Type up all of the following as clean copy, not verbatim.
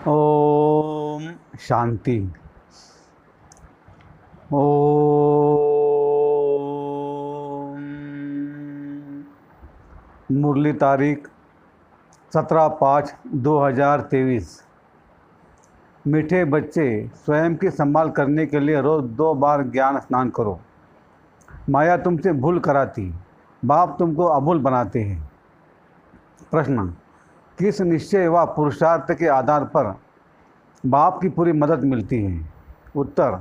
ओम शांति। ओम। मुरली तारीख 17/5/2023। मीठे बच्चे, स्वयं की संभाल करने के लिए रोज़ 2 बार ज्ञान स्नान करो। माया तुमसे भूल कराती, बाप तुमको अभूल बनाते हैं। प्रश्न: किस निश्चय व पुरुषार्थ के आधार पर बाप की पूरी मदद मिलती है? उत्तर: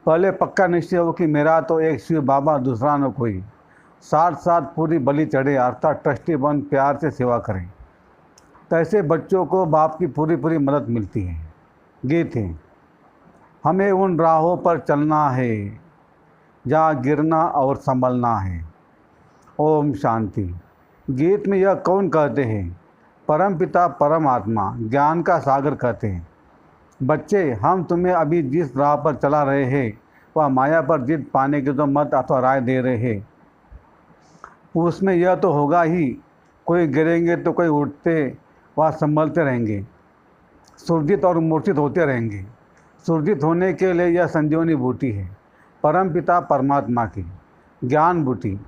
पहले पक्का निश्चय हो कि मेरा तो एक शिव बाबा, दूसरा न कोई। साथ साथ पूरी बलि चढ़े, अर्थात ट्रस्टी बन प्यार से सेवा करें। तैसे बच्चों को बाप की पूरी मदद मिलती है। गीत है: हमें उन राहों पर चलना है जहाँ गिरना और संभलना है। ओम शांति। गीत में यह कौन कहते हैं? परम पिता परमात्मा ज्ञान का सागर कहते हैं। बच्चे, हम तुम्हें अभी जिस राह पर चला रहे हैं वह माया पर जीत पाने की तो मत अथवा राय दे रहे हैं, उसमें यह तो होगा ही, कोई गिरेंगे तो कोई उठते व संभलते रहेंगे, सुरजित और मूर्छित होते रहेंगे। सुरजित होने के लिए यह संजीवनी बूटी है, परम पिता परमात्मा की ज्ञान बूटी।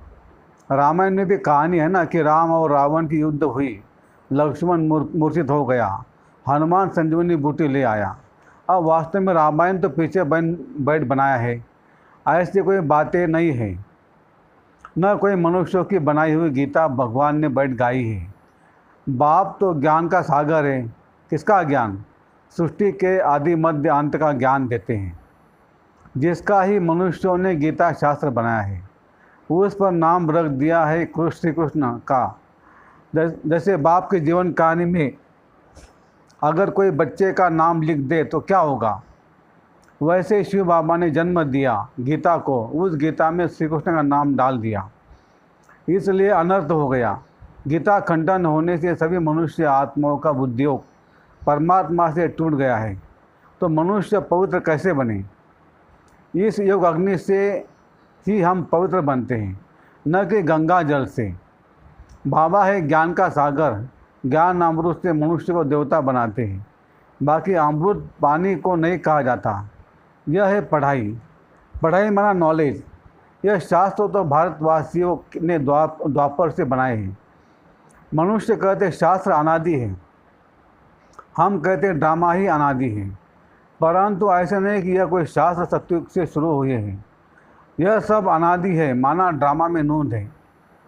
रामायण में भी कहानी है ना कि राम और रावण की युद्ध हुई, लक्ष्मण मूर्छित हो गया, हनुमान संजीवनी बूटी ले आया। अब वास्तव में रामायण तो पीछे बैठ बनाया है, ऐसी कोई बातें नहीं है। न कोई मनुष्यों की बनाई हुई गीता भगवान ने बैठ गाई है। बाप तो ज्ञान का सागर है। किसका ज्ञान? सृष्टि के आदि मध्य अंत का ज्ञान देते हैं, जिसका ही मनुष्यों ने गीता शास्त्र बनाया है। उस पर नाम रख दिया है श्री कृष्ण का। जैसे बाप की जीवन कहानी में अगर कोई बच्चे का नाम लिख दे तो क्या होगा, वैसे शिव बाबा ने जन्म दिया गीता को, उस गीता में श्री कृष्ण का नाम डाल दिया, इसलिए अनर्थ हो गया। गीता खंडन होने से सभी मनुष्य आत्माओं का बुद्धियोग परमात्मा से टूट गया है, तो मनुष्य पवित्र कैसे बने? इस योग अग्नि से ही हम पवित्र बनते हैं, न कि गंगा जल से। बाबा है ज्ञान का सागर, ज्ञान अमृत से मनुष्य को देवता बनाते हैं। बाकी अमृत पानी को नहीं कहा जाता। यह है पढ़ाई। पढ़ाई माना नॉलेज। यह शास्त्र तो भारतवासियों ने द्वापर से बनाए हैं। मनुष्य कहते शास्त्र अनादि है, हम कहते ड्रामा ही अनादि है। परंतु ऐसा नहीं कि यह कोई शास्त्र सत्युग से शुरू हुए हैं। यह सब अनादि है, माना ड्रामा में नूंद है।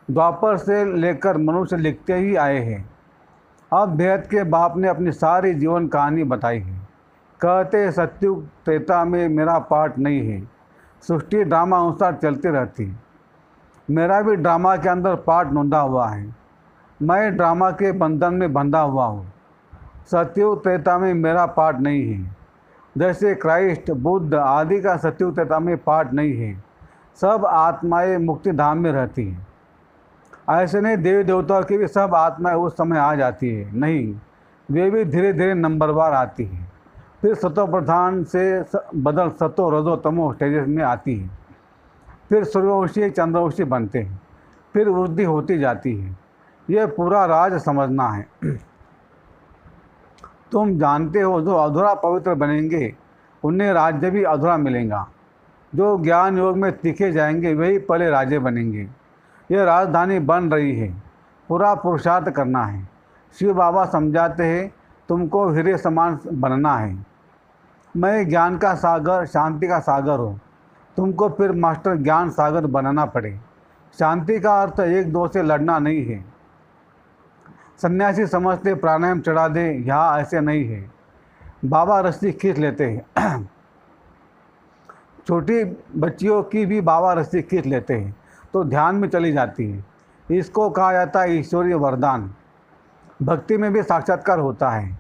द्वापर से लेकर मनुष्य लिखते ही आए हैं। अब भेद के बाप ने अपनी सारी जीवन कहानी बताई है। कहते सत्युग त्रेता में मेरा पार्ट नहीं है। सृष्टि ड्रामा अनुसार चलती रहती है। मेरा भी ड्रामा के अंदर पार्ट नोंदा हुआ है। मैं ड्रामा के बंधन में बंधा हुआ हूँ। सत्युग त्रेता में मेरा पार्ट नहीं है। जैसे क्राइस्ट, बुद्ध आदि का सत्युग त्रेता में पार्ट नहीं है। सब आत्माएं मुक्ति धाम में रहती हैं। ऐसे नहीं देवी देवताओं की भी सब आत्माएं उस समय आ जाती है, नहीं, वे भी धीरे धीरे नंबरवार आती हैं। फिर सतो प्रधान से बदल सतो रजो तमो स्टेजेस में आती है। फिर सूर्यवंशी चंद्रवंशी बनते हैं। फिर वृद्धि होती जाती है। यह पूरा राज समझना है। तुम जानते हो, जो अधूरा पवित्र बनेंगे उन्हें राज्य भी अधूरा मिलेगा। जो ज्ञान योग में तीखे जाएंगे वही पहले राजे बनेंगे। यह राजधानी बन रही है, पूरा पुरुषार्थ करना है। शिव बाबा समझाते हैं तुमको हीरे समान बनना है। मैं ज्ञान का सागर, शांति का सागर हूँ। तुमको फिर मास्टर ज्ञान सागर बनाना पड़े। शांति का अर्थ एक दो से लड़ना नहीं है। सन्यासी समझते प्राणायाम चढ़ा दे, यहाँ ऐसे नहीं है। बाबा रस्सी खींच लेते हैं। छोटी बच्चियों की भी बाबा रस्सी खींच लेते हैं तो ध्यान में चली जाती है। इसको कहा जाता है ईश्वरीय वरदान। भक्ति में भी साक्षात्कार होता है।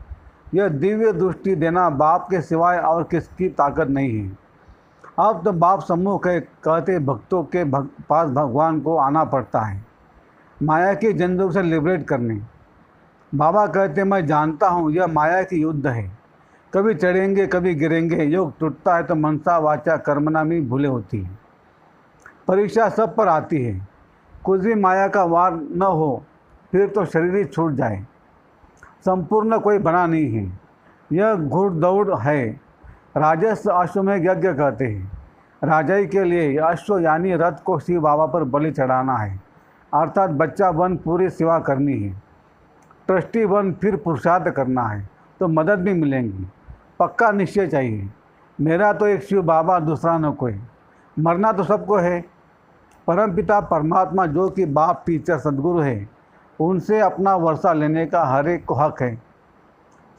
यह दिव्य दृष्टि देना बाप के सिवाय और किसकी ताकत नहीं है। अब तो बाप सम्मुख है, कहते भक्तों के पास भगवान को आना पड़ता है, माया की जंजीरों से लिबरेट करने। बाबा कहते मैं जानता हूँ यह माया की युद्ध है, कभी चढ़ेंगे कभी गिरेंगे। योग टूटता है तो मनसा वाचा कर्मणा में भूले होती है। परीक्षा सब पर आती है। कुछ भी माया का वार न हो, फिर तो शरीर ही छूट जाए। संपूर्ण कोई बना नहीं है। यह घुड़दौड़ है। राजस्व अश्वमेध यज्ञ कहते हैं। राजाई के लिए अश्व यानी रथ को शिव बाबा पर बलि चढ़ाना है, अर्थात बच्चा बन पूरी सेवा करनी है। ट्रस्टी बन फिर पुरुषार्थ करना है तो मदद भी मिलेंगी। पक्का निश्चय चाहिए। मेरा तो एक शिव बाबा, दूसरा न कोई। मरना तो सबको है। परमपिता परमात्मा जो कि बाप, टीचर, सदगुरु है, उनसे अपना वर्षा लेने का हर एक को हक है।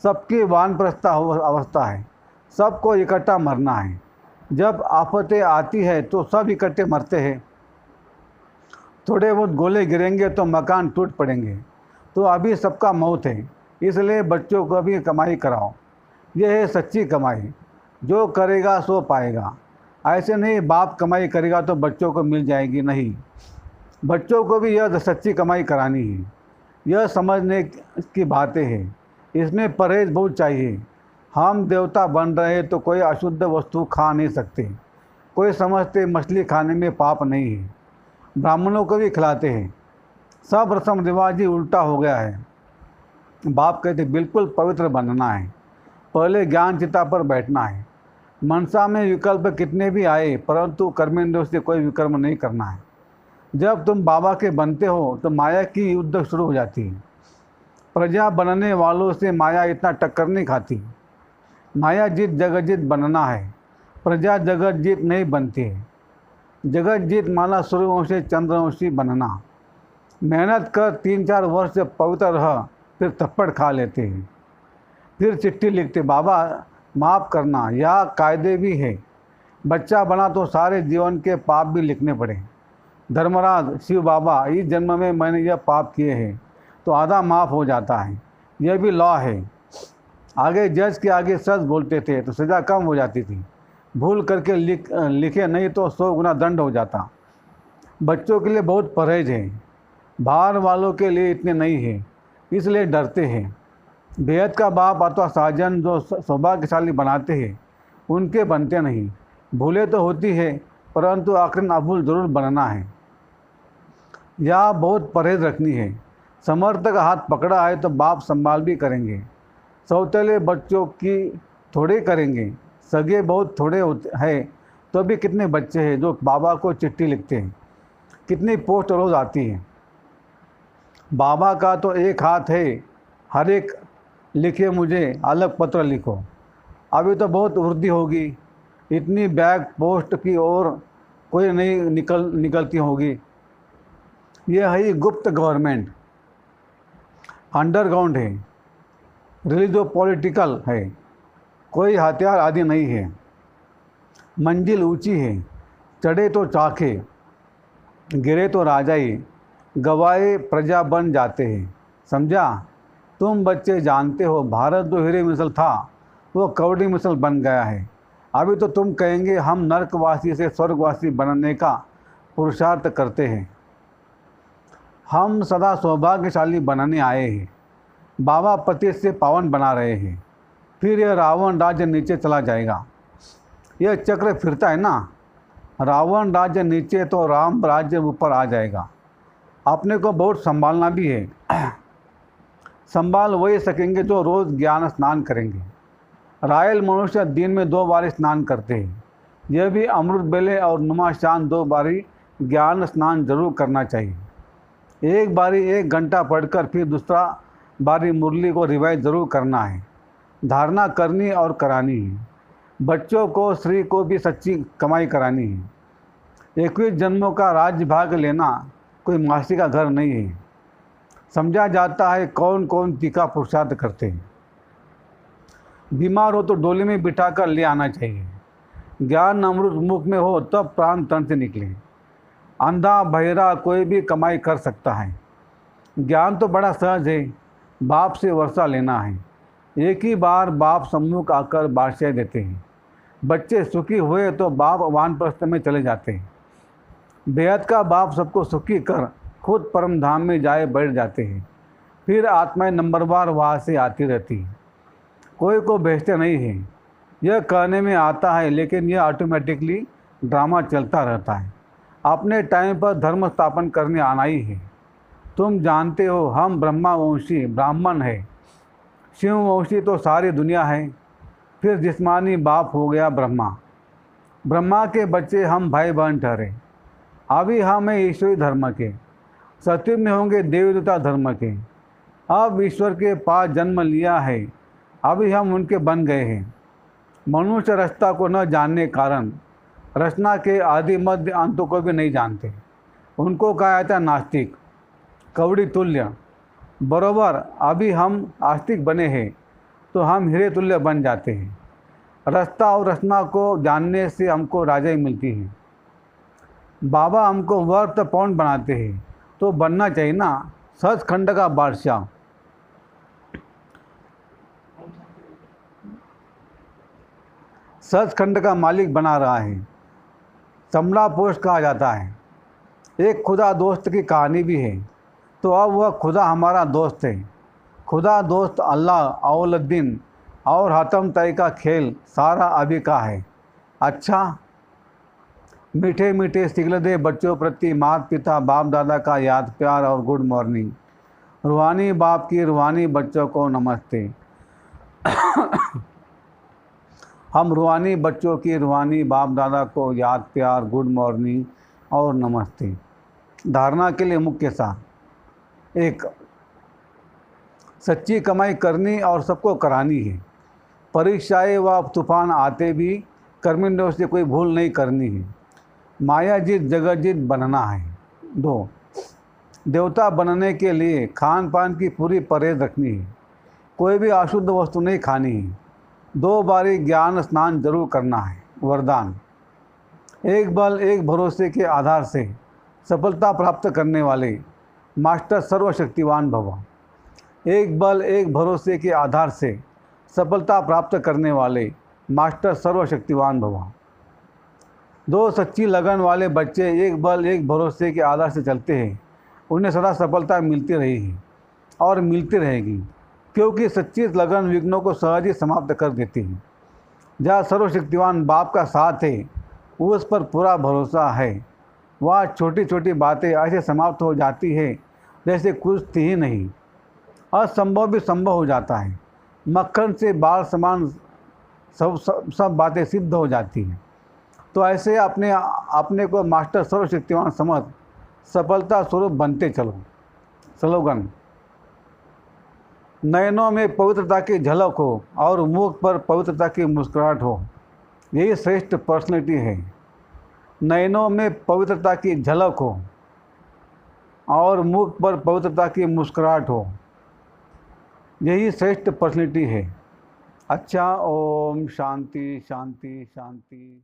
सबकी वानप्रस्थ अवस्था है, सबको इकट्ठा मरना है। जब आफतें आती है तो सब इकट्ठे मरते हैं। थोड़े बहुत गोले गिरेंगे तो मकान टूट पड़ेंगे। तो अभी सबका मौत है, इसलिए बच्चों को भी कमाई कराओ। यह है सच्ची कमाई। जो करेगा सो पाएगा। ऐसे नहीं बाप कमाई करेगा तो बच्चों को मिल जाएगी, नहीं। बच्चों को भी यह सच्ची कमाई करानी है। यह समझने की बातें हैं। इसमें परहेज बहुत चाहिए। हम देवता बन रहे तो कोई अशुद्ध वस्तु खा नहीं सकते। कोई समझते मछली खाने में पाप नहीं है। ब्राह्मणों को भी खिलाते हैं। सब रस्म रिवाज ही उल्टा हो गया है। बाप कहते बिल्कुल पवित्र बनना है, पहले ज्ञान चिता पर बैठना है। मनसा में विकल्प कितने भी आए, परंतु कर्मेंद्रियों से कोई विकर्म नहीं करना है। जब तुम बाबा के बनते हो तो माया की युद्ध शुरू हो जाती है। प्रजा बनने वालों से माया इतना टक्कर नहीं खाती। माया जीत जगत जीत बनना है, प्रजा जगत जीत नहीं बनती है। जगत जीत माना सूर्यवंशी चंद्रवंशी बनना। मेहनत कर 3-4 वर्ष से पवित्र रह, फिर थप्पड़ खा लेते हैं। फिर चिट्ठी लिखते, बाबा माफ़ करना। या कायदे भी है। बच्चा बना तो सारे जीवन के पाप भी लिखने पड़े। धर्मराज, शिव बाबा, इस जन्म में मैंने यह पाप किए हैं तो आधा माफ़ हो जाता है। यह भी लॉ है। आगे जज के आगे सच बोलते थे तो सज़ा कम हो जाती थी। भूल करके लिखे नहीं तो 100 गुना दंड हो जाता। बच्चों के लिए बहुत परहेज है, बाहर वालों के लिए इतने नहीं है, इसलिए डरते हैं। बेहद का बाप अथवा साजन जो सौभाग्यशाली बनाते हैं उनके बनते नहीं। भूले तो होती है, परंतु आखिर अभूल जरूर बनना है। या बहुत परहेज रखनी है। समर्थ का हाथ पकड़ा है तो बाप संभाल भी करेंगे। सौतेले बच्चों की थोड़े करेंगे। सगे बहुत थोड़े होते हैं तो भी कितने बच्चे हैं जो बाबा को चिट्ठी लिखते हैं। कितनी पोस्ट रोज़ आती है। बाबा का तो एक हाथ है, हर एक लिखे मुझे अलग पत्र लिखो। अभी तो बहुत वृद्धि होगी। इतनी बैग पोस्ट की ओर कोई नहीं निकलती होगी। यह है गुप्त गवर्नमेंट, अंडरग्राउंड है, रिलीजो पॉलिटिकल है। कोई हथियार आदि नहीं है। मंजिल ऊंची है, चढ़े तो चाखे, गिरे तो राजाई, गवाए प्रजा बन जाते हैं। समझा? तुम बच्चे जानते हो भारत जो हीरे मिसल था वो कौड़ी मिसल बन गया है। अभी तो तुम कहेंगे हम नरकवासी से स्वर्गवासी बनने का पुरुषार्थ करते हैं। हम सदा सौभाग्यशाली बनने आए हैं। बाबा पति से पावन बना रहे हैं। फिर यह रावण राज्य नीचे चला जाएगा। यह चक्र फिरता है ना। रावण राज्य नीचे तो राम राज्य ऊपर आ जाएगा। अपने को बहुत संभालना भी है। संभाल वही सकेंगे जो रोज़ ज्ञान स्नान करेंगे। रायल मनुष्य दिन में 2 बार स्नान करते हैं। यह भी अमृत बेले और नुमाशान 2 बारी ज्ञान स्नान जरूर करना चाहिए। एक बारी 1 घंटा पढ़कर फिर दूसरा बारी मुरली को रिवाइज जरूर करना है। धारणा करनी और करानी है। बच्चों को, स्त्री को भी सच्ची कमाई करानी है। 21 जन्मों का राज्य भाग लेना कोई मासी का घर नहीं है। समझा जाता है कौन कौन तीखा पुरुषार्थ करते हैं। बीमार हो तो डोली में बिठाकर ले आना चाहिए। ज्ञान अमृत मुख में हो तब प्राण तन से निकले। अंधा बहिरा कोई भी कमाई कर सकता है। ज्ञान तो बड़ा सहज है। बाप से वर्षा लेना है। एक ही बार बाप सम्मुख आकर बादशाह देते हैं। बच्चे सुखी हुए तो बाप वानप्रस्थ में चले जाते हैं। बेहद का बाप सबको सुखी कर खुद परम धाम में जाए बैठ जाते हैं। फिर आत्माएं नंबरवार वहाँ से आती रहती हैं। कोई को भेजते नहीं हैं। यह कहने में आता है लेकिन यह ऑटोमेटिकली ड्रामा चलता रहता है। अपने टाइम पर धर्म स्थापन करने आना ही है। तुम जानते हो हम ब्रह्मावंशी ब्राह्मण हैं। शिव वंशी तो सारी दुनिया है। फिर जिस्मानी बाप हो गया ब्रह्मा। ब्रह्मा के बच्चे हम भाई बहन ठहरे। अभी हम हैं ईश्वरी धर्म के, सत्युग में होंगे देवदूता धर्म के। अब ईश्वर के पास जन्म लिया है, अभी हम उनके बन गए हैं। मनुष्य रचना को न जानने कारण रचना के आदि मध्य अंतों को भी नहीं जानते। उनको कहा जाता है नास्तिक, कवड़ी तुल्य। बरोबर अभी हम आस्तिक बने हैं तो हम हीरे तुल्य बन जाते हैं। रचना और रचना को जानने से हमको राजाई मिलती है। बाबा हमको वर्त पौंड बनाते हैं तो बनना चाहिए ना सचखंड का बादशाह। सचखंड का मालिक बना रहा है। चमड़ा पोस्ट कहा जाता है। एक खुदा दोस्त की कहानी भी है, तो अब वह खुदा हमारा दोस्त है। खुदा दोस्त अल्लाह औलुद्दीन और हातम तय का खेल सारा अभी का है। अच्छा, मीठे मीठे सिगलदे बच्चों प्रति माता पिता बाप दादा का याद प्यार और गुड मॉर्निंग। रूहानी बाप की रूहानी बच्चों को नमस्ते। हम रूहानी बच्चों की रूहानी बाप दादा को याद प्यार गुड मॉर्निंग और नमस्ते। धारणा के लिए मुख्य सार। एक, सच्ची कमाई करनी और सबको करानी है। परीक्षाएं व तूफान आते भी कर्मियों से कोई भूल नहीं करनी है। माया जीत जगत जीत बनना है। 2, देवता बनने के लिए खान पान की पूरी परहेज रखनी है। कोई भी अशुद्ध वस्तु नहीं खानी है। 2 बारी ज्ञान स्नान जरूर करना है। वरदान, एक बल एक भरोसे के आधार से सफलता प्राप्त करने वाले मास्टर सर्वशक्तिवान भव। एक बल एक भरोसे के आधार से सफलता प्राप्त करने वाले मास्टर सर्वशक्तिवान भव। 2 सच्ची लगन वाले बच्चे एक बल एक भरोसे के आधार से चलते हैं, उन्हें सदा सफलता मिलती रही है और मिलती रहेगी, क्योंकि सच्ची लगन विघ्नों को सहज ही समाप्त कर देती है। जहाँ सर्वशक्तिवान बाप का साथ है, उस पर पूरा भरोसा है, वहाँ छोटी छोटी बातें ऐसे समाप्त हो जाती है जैसे कुछ थी ही नहीं। असंभव भी संभव हो जाता है। मक्खन से बाल समान सब बातें सिद्ध हो जाती हैं। तो ऐसे अपने को मास्टर सर्वशक्तिवान समझ सफलता स्वरूप बनते चलो। स्लोगन, नयनों में पवित्रता की झलक हो और मुख पर पवित्रता की मुस्कुराहट हो, यही श्रेष्ठ पर्सनैलिटी है। नयनों में पवित्रता की झलक हो और मुख पर पवित्रता की मुस्कुराहट हो, यही श्रेष्ठ पर्सनैलिटी है। अच्छा, ओम शांति शांति शांति।